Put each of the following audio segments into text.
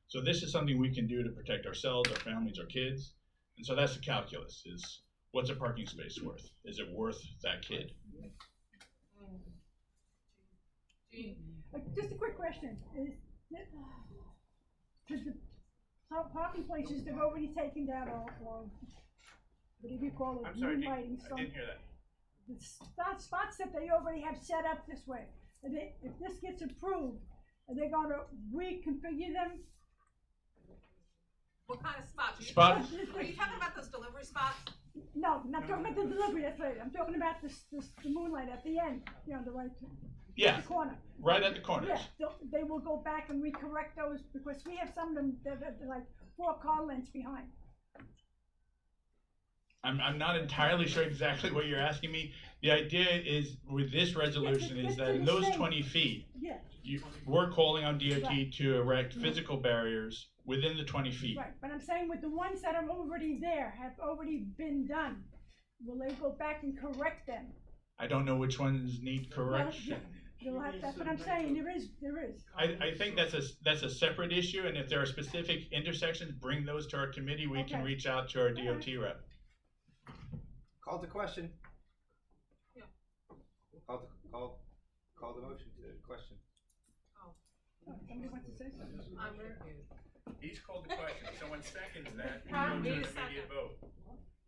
So this is something we can do to protect ourselves, our families, our kids. And so that's the calculus, is what's a parking space worth? Is it worth that kid? Just a quick question. Is the parking places they've already taken down or whatever you call it, I'm sorry, I moonlighting, didn't hear that. the spots that they already have set up this way. If this gets approved, are they going to reconfigure them? What kind of spots? Spots? Are you talking about those delivery spots? No, I'm not talking about the delivery, that's right. I'm talking about the moonlight at the end, the right, Yeah, the corner. right at the corners. Yeah, they will go back and recorrect those, because we have some of them that are like 4 car lengths behind. I'm not entirely sure exactly what you're asking me. The idea is, with this resolution, is that in those 20 feet, Yeah, we're calling on DOT Right. to erect physical barriers within the 20 feet. right, but I'm saying with the ones that are already there, have already been done, will they go back and correct them? I don't know which ones need correction. That's what I'm saying, there is. I think that's a separate issue, and if there are specific intersections, bring those to our committee. We can Okay. reach out to our DOT rep. Call to question. Yeah. Call the motion to question. Somebody wants to say something? I'm confused. He's called the question. Someone seconds that. we go to an immediate vote.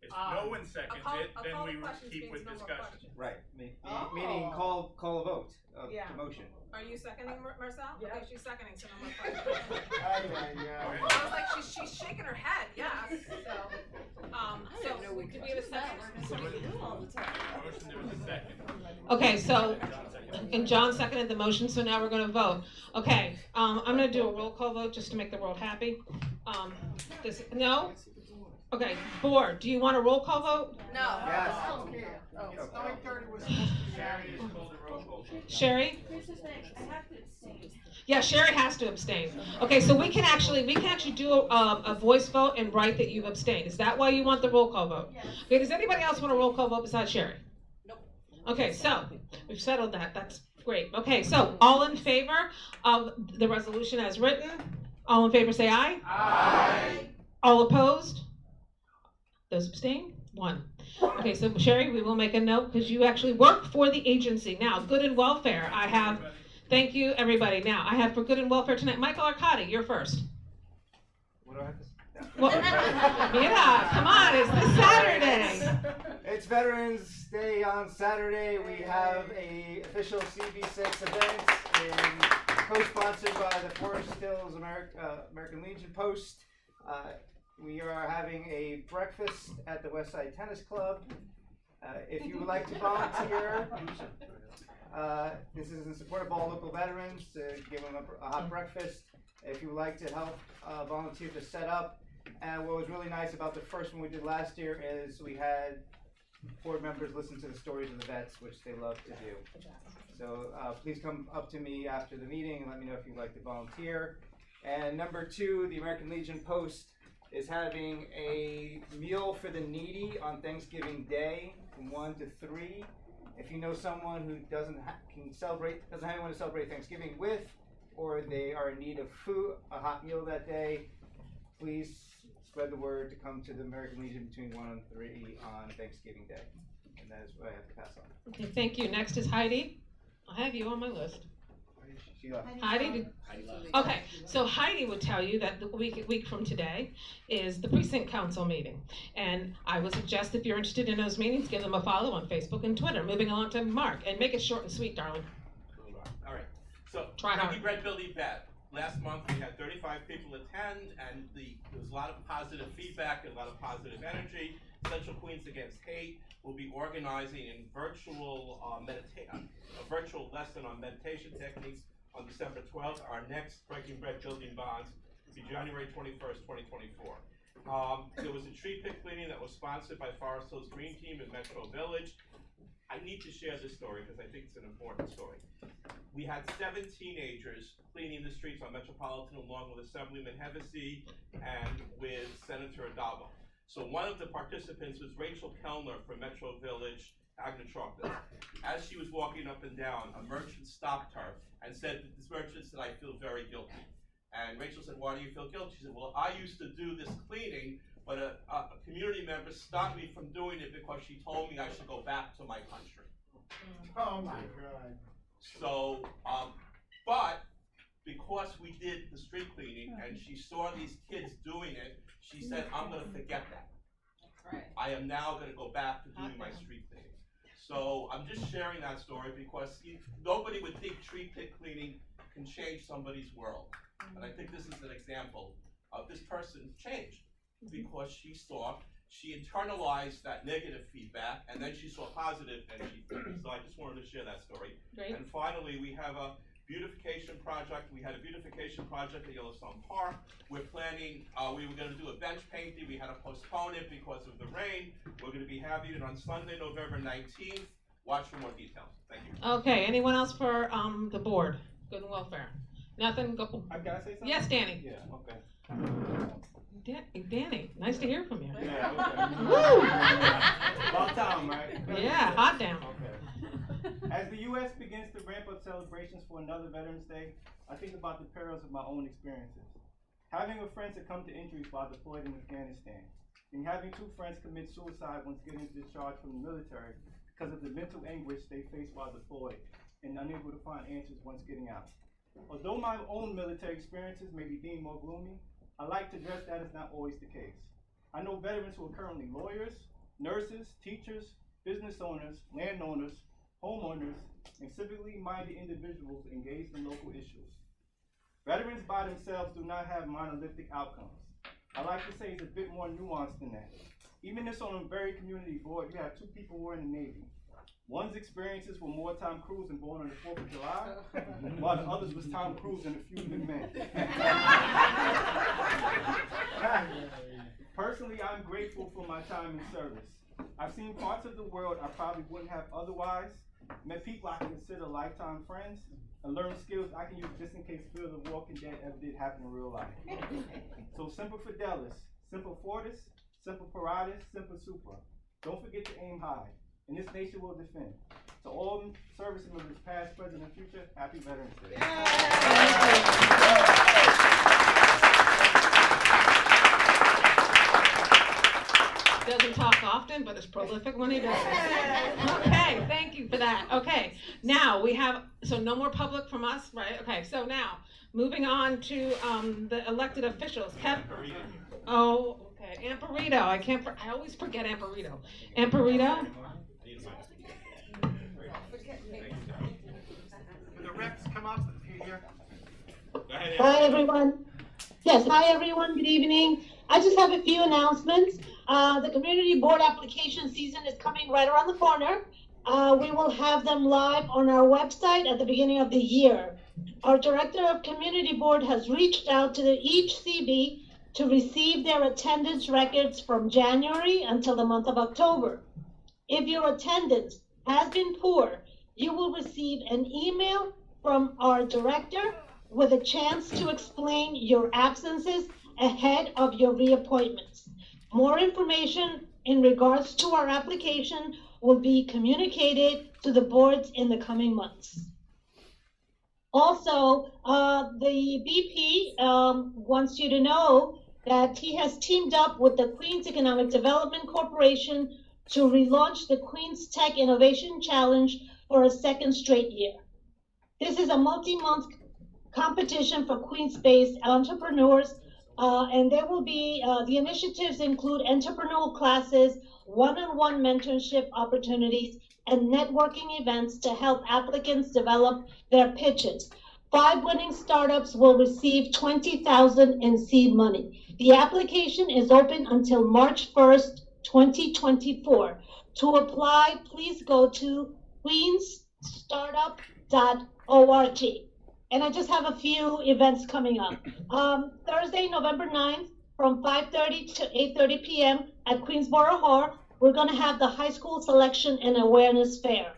If no one seconds then we keep with discussion. Right. Meaning call a vote of Yeah. the motion. Are you seconding, Marcel? Yeah. Okay, she's seconding, so no more questions. Okay. I was like, she's shaking her head, yes, so, did we have a second? Motion, there was a second. Okay, so, and John seconded the motion, so now we're gonna vote. Okay, I'm gonna do a roll call vote just to make the world happy. No? Okay, board, do you want a roll call vote? No. Yes. Sherry? Yeah, Sherry has to abstain. Okay, so we can actually do a voice vote and write that you've abstained. Is that why you want the roll call vote? Okay, does anybody else want a roll call vote besides Sherry? Nope. Okay, so we've settled that. That's great. Okay, so all in favor of the resolution as written? All in favor say aye. Aye. All opposed? Those abstain? 1. Okay, so Sherry, we will make a note because you actually work for the agency. Now, good and welfare, I have, thank you everybody. Now, I have for good and welfare tonight, Michael Arcadi, you're first. What do I have to say? Well, yeah, come on, it's this Saturday. It's Veterans Day on Saturday. We have a official CB6 event co-sponsored by the Forest Hills American Legion Post. We are having a breakfast at the Westside Tennis Club. If you would like to volunteer, this is in support of all local veterans to give them a hot breakfast. If you would like to help volunteer to set up. And what was really nice about the first one we did last year is we had board members listen to the stories of the vets, which they love to do. So please come up to me after the meeting and let me know if you'd like to volunteer. And number 2, the American Legion Post is having a meal for the needy on Thanksgiving Day from 1 to 3. If you know someone who doesn't have anyone to celebrate Thanksgiving with, or they are in need of food, a hot meal that day, please spread the word to come to the American Legion between 1 and 3 on Thanksgiving Day. And that is what I have to pass on. Okay, thank you. Next is Heidi. I have you on my list. Heidi? Okay, so Heidi would tell you that the week from today is the precinct council meeting. And I would suggest if you're interested in those meetings, give them a follow on Facebook and Twitter. Moving along to Mark, and make it short and sweet, darling. All right, so Try hard. Turkey Bread Building Bad. Last month we had 35 people attend, and there was a lot of positive feedback and a lot of positive energy. Central Queens Against Hate will be organizing a virtual lesson on meditation techniques on December 12th. Our next Breaking Bread Building Bonds will be January 21st, 2024. There was a tree pit cleaning that was sponsored by Forest Hills Green Team in Metro Village. I need to share this story because I think it's an important story. We had 7 teenagers cleaning the streets on Metropolitan along with Assemblyman Hevesy and with Senator Adavo. So one of the participants was Rachel Kellner from Metro Village Agriculture. As she was walking up and down, a merchant stopped her and said, this merchant said, I feel very guilty. And Rachel said, why do you feel guilty? She said, well, I used to do this cleaning, but a community member stopped me from doing it because she told me I should go back to my country. Oh my God. So, but because we did the street cleaning and she saw these kids doing it, she said, I'm gonna forget that. That's right. I am now gonna go back to doing my street cleaning. So I'm just sharing that story because nobody would think street cleaning can change somebody's world. And I think this is an example of this person changed because she internalized that negative feedback, and then she saw positive, and she flipped. So I just wanted to share that story. Great. And finally, we have a beautification project. We had a beautification project at Yellowstone Park. We're planning, we were gonna do a bench painting. We had to postpone it because of the rain. We're gonna be having it on Sunday, November 19th. Watch for more details. Thank you. Okay, anyone else for the board? Good and welfare. Nothing, go. I gotta say something? Yes, Danny. Yeah, okay. Danny, nice to hear from you. Yeah, okay. Woo! About time, right? Yeah, hot damn. Okay. As the U.S. begins to ramp up celebrations for another Veterans Day, I think about the perils of my own experiences. Having a friend succumb to injuries while deployed in Afghanistan, and having 2 friends commit suicide once getting discharged from the military because of the mental anguish they faced while deployed and unable to find answers once getting out. Although my own military experiences may be deemed more gloomy, I like to address that is not always the case. I know veterans who are currently lawyers, nurses, teachers, business owners, landowners, homeowners, and civically minded individuals engaged in local issues. Veterans by themselves do not have monolithic outcomes. I like to say it's a bit more nuanced than that. Even this on a very community board, you have 2 people who are in the Navy. One's experiences were more Tom Cruise and Born on the 4th of July, while the other's was Tom Cruise and A Few Good Men. Personally, I'm grateful for my time in service. I've seen parts of the world I probably wouldn't have otherwise, met people I can consider lifetime friends, and learned skills I can use just in case Fear the Walking Dead ever did happen in real life. So Semper Fidelis, Semper Fortis, Semper Paratus, Semper Supra. Don't forget to aim high, and this nation will defend. To all service members, past, present, and future, happy Veterans Day. Doesn't talk often, but it's prolific when he does it. Okay, thank you for that. Okay, now we have, so no more public from us, right? Okay, so now, moving on to the elected officials. Oh, okay, Amparito, I always forget Amparito. Amparito? The reps come up here. Hi, everyone. Yes, hi, everyone. Good evening. I just have a few announcements. The community board application season is coming right around the corner. We will have them live on our website at the beginning of the year. Our director of community board has reached out to each CB to receive their attendance records from January until the month of October. If your attendance has been poor, you will receive an email from our director with a chance to explain your absences ahead of your reappointments. More information in regards to our application will be communicated to the boards in the coming months. Also, the BP wants you to know that he has teamed up with the Queens Economic Development Corporation to relaunch the Queens Tech Innovation Challenge for a 2nd straight year. This is a multi-month competition for Queens-based entrepreneurs, and there will be, the initiatives include entrepreneurial classes, one-on-one mentorship opportunities, and networking events to help applicants develop their pitches. 5 winning startups will receive $20,000 in seed money. The application is open until March 1st, 2024. To apply, please go to queensstartup.org. And I just have a few events coming up. Thursday, November 9th, from 5:30 to 8:30 p.m. at Queensboro Hall, we're gonna have the high school selection and awareness fair.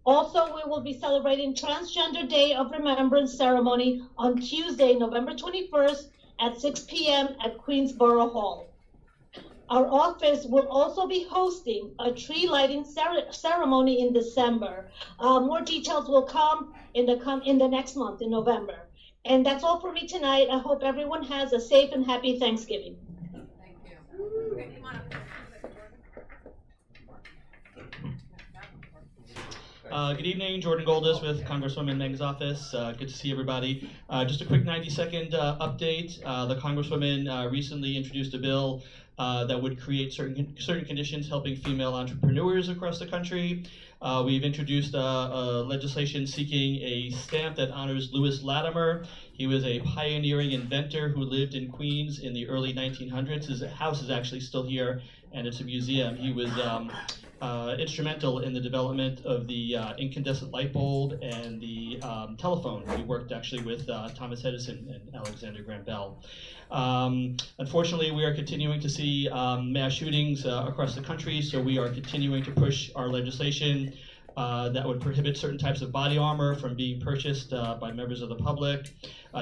Also, we will be celebrating Transgender Day of Remembrance ceremony on Tuesday, November 21st at 6 p.m. at Queensboro Hall. Our office will also be hosting a tree lighting ceremony in December. More details will come in the next month, in November. And that's all for me tonight. I hope everyone has a safe and happy Thanksgiving. Thank you. Okay, come on up. Good evening, Jordan Goldis with Congresswoman Meg's office. Good to see everybody. Just a quick 90-second update. The Congresswoman recently introduced a bill that would create certain conditions helping female entrepreneurs across the country. We've introduced legislation seeking a stamp that honors Lewis Latimer. He was a pioneering inventor who lived in Queens in the early 1900s. His house is actually still here, and it's a museum. He was instrumental in the development of the incandescent light bulb and the telephone. He worked actually with Thomas Edison and Alexander Graham Bell. Unfortunately, we are continuing to see mass shootings across the country, so we are continuing to push our legislation that would prohibit certain types of body armor from being purchased by members of the public.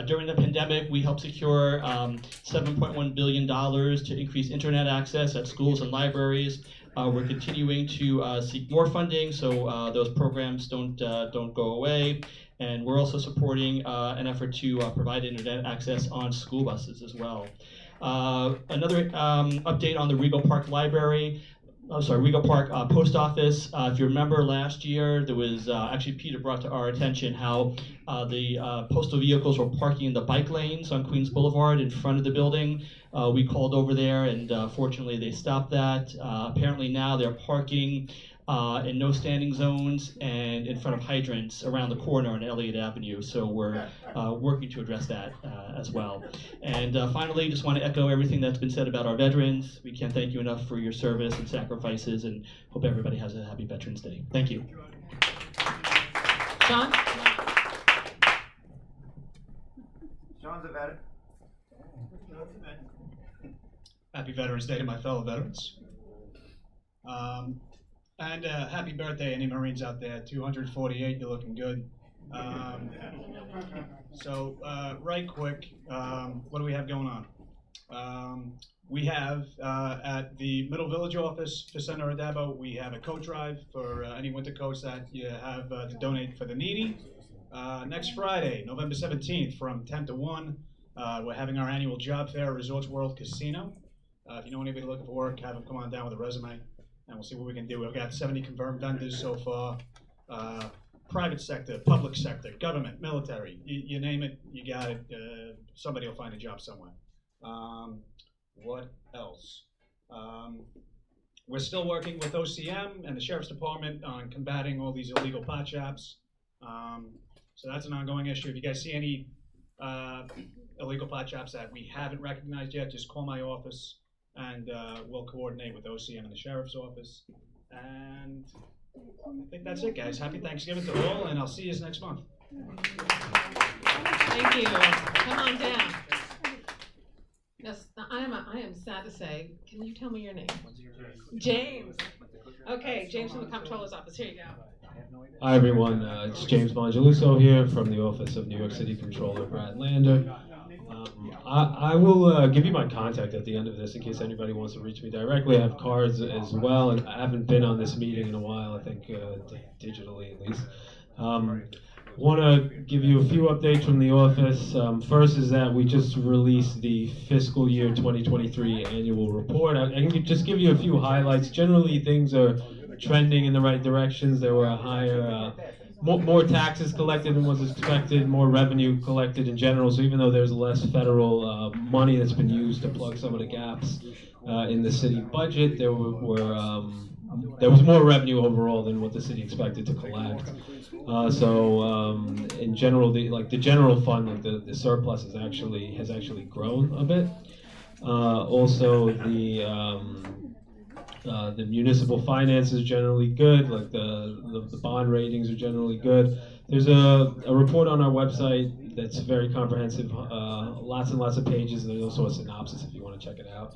During the pandemic, we helped secure $7.1 billion to increase internet access at schools and libraries. We're continuing to seek more funding so those programs don't go away. And we're also supporting an effort to provide internet access on school buses as well. Another update on the Regal Park Library. Regal Park Post Office. If you remember last year, there was actually Peter brought to our attention how the postal vehicles were parking in the bike lanes on Queens Boulevard in front of the building. We called over there, and fortunately they stopped that. Apparently now they're parking in no standing zones and in front of hydrants around the corner on Elliott Avenue. So we're working to address that as well. And finally, just want to echo everything that's been said about our veterans. We can't thank you enough for your service and sacrifices, and hope everybody has a happy Veterans Day. Thank you. Sean? Sean's a veteran. Happy Veterans Day to my fellow veterans. And happy birthday, any Marines out there. 248, you're looking good. Right quick, what do we have going on? We have at the Middle Village office for Senator Adabo, we have a coat drive for any winter coats that you have to donate for the needy. Next Friday, November 17th, from 10 to 1, we're having our annual job fair at Resorts World Casino. If you know anybody looking for work, have them come on down with a resume, and we'll see what we can do. We've got 70 confirmed vendors so far. Private sector, public sector, government, military, you name it, you got it. Somebody will find a job somewhere. What else? We're still working with OCM and the Sheriff's Department on combating all these illegal pot shops. So that's an ongoing issue. If you guys see any illegal pot shops that we haven't recognized yet, just call my office, and we'll coordinate with OCM and the Sheriff's Office. And I think that's it, guys. Happy Thanksgiving to all, and I'll see you next month. Thank you. Come on down. Yes, I am sad to say. Can you tell me your name? James. Okay, James from the Comptroller's office. Here you go. Hi everyone, it's James Mongeluso here from the Office of New York City Controller Brad Lander. I will give you my contact at the end of this in case anybody wants to reach me directly. I have cards as well, and I haven't been on this meeting in a while, I think digitally at least. Want to give you a few updates from the office. First is that we just released the fiscal year 2023 annual report. I can just give you a few highlights. Generally, things are trending in the right directions. There were a higher, more taxes collected than was expected, more revenue collected in general. So even though there's less federal money that's been used to plug some of the gaps in the city budget, there was more revenue overall than what the city expected to collect. In general, the general fund, like the surplus has actually grown a bit. Also, the municipal finance is generally good. Like the bond ratings are generally good. There's a report on our website that's very comprehensive, lots and lots of pages, and there's also a synopsis if you want to check it out.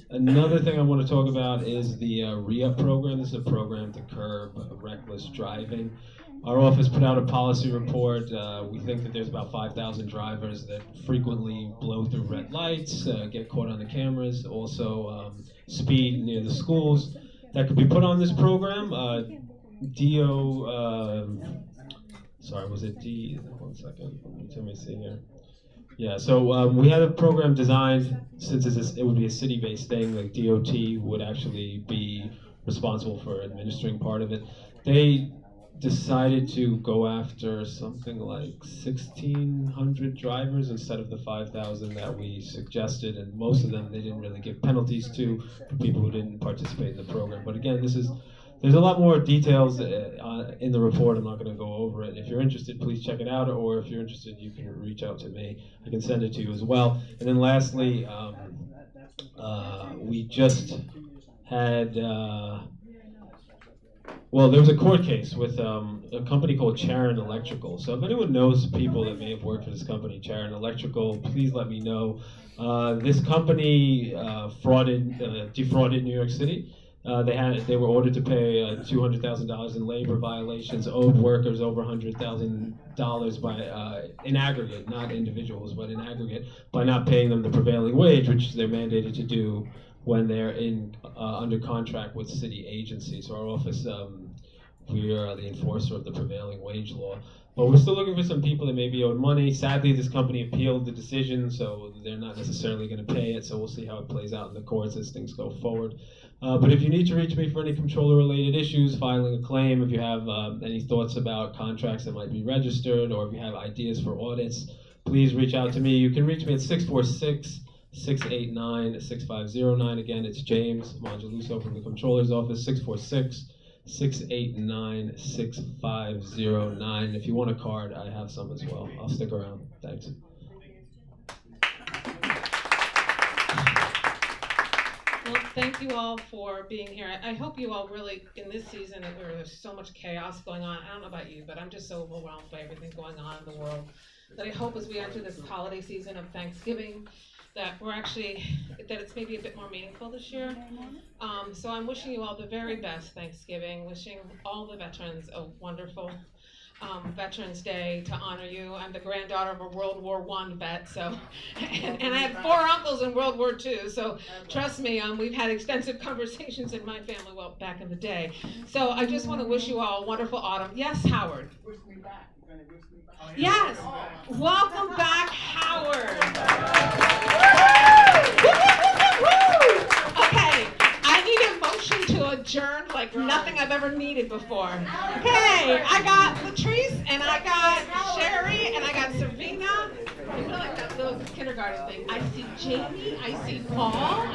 Another thing I want to talk about is the re-up program. This is a program to curb reckless driving. Our office put out a policy report. We think that there's about 5,000 drivers that frequently blow through red lights, get caught on the cameras, also speed near the schools that could be put on this program. sorry, was it D? 1 second. Let me see here. Yeah, so we had a program designed, since it would be a city-based thing, like DOT would actually be responsible for administering part of it. They decided to go after something like 1,600 drivers instead of the 5,000 that we suggested, and most of them they didn't really give penalties to for people who didn't participate in the program. But again, there's a lot more details in the report. I'm not going to go over it. If you're interested, please check it out, or if you're interested, you can reach out to me. I can send it to you as well. And then lastly, we just had, well, there was a court case with a company called Charon Electrical. So if anyone knows people that may have worked for this company, Charon Electrical, please let me know. This company defrauded New York City. They were ordered to pay $200,000 in labor violations, owed workers over $100,000 by in aggregate, not individuals, but in aggregate, by not paying them the prevailing wage, which they're mandated to do when they're in under contract with city agencies. So our office, we are the enforcer of the prevailing wage law. But we're still looking for some people that may be owed money. Sadly, this company appealed the decision, so they're not necessarily going to pay it. So we'll see how it plays out in the courts as things go forward. But if you need to reach me for any controller-related issues, filing a claim, if you have any thoughts about contracts that might be registered, or if you have ideas for audits, please reach out to me. You can reach me at 646-689-6509. Again, it's James Mongeluso from the Controller's Office, 646-689-6509. If you want a card, I have some as well. I'll stick around. Thanks. Well, thank you all for being here. I hope you all really, in this season where there's so much chaos going on, I don't know about you, but I'm just so overwhelmed by everything going on in the world, that I hope as we enter this holiday season of Thanksgiving, that it's maybe a bit more meaningful this year. So I'm wishing you all the very best Thanksgiving, wishing all the veterans a wonderful Veterans Day to honor you. I'm the granddaughter of a World War I vet, so, and I had 4 uncles in World War II, so trust me, we've had extensive conversations in my family, well, back in the day. So I just want to wish you all a wonderful autumn. Yes, Howard? Wish me back. You're gonna wish me back? Yes! Welcome back, Howard! Okay, I need a motion to adjourn like nothing I've ever needed before. Okay, I got Latrice, and I got Sherry, and I got Savina. I feel like that little kindergarten thing. I see Jamie, I see Paul.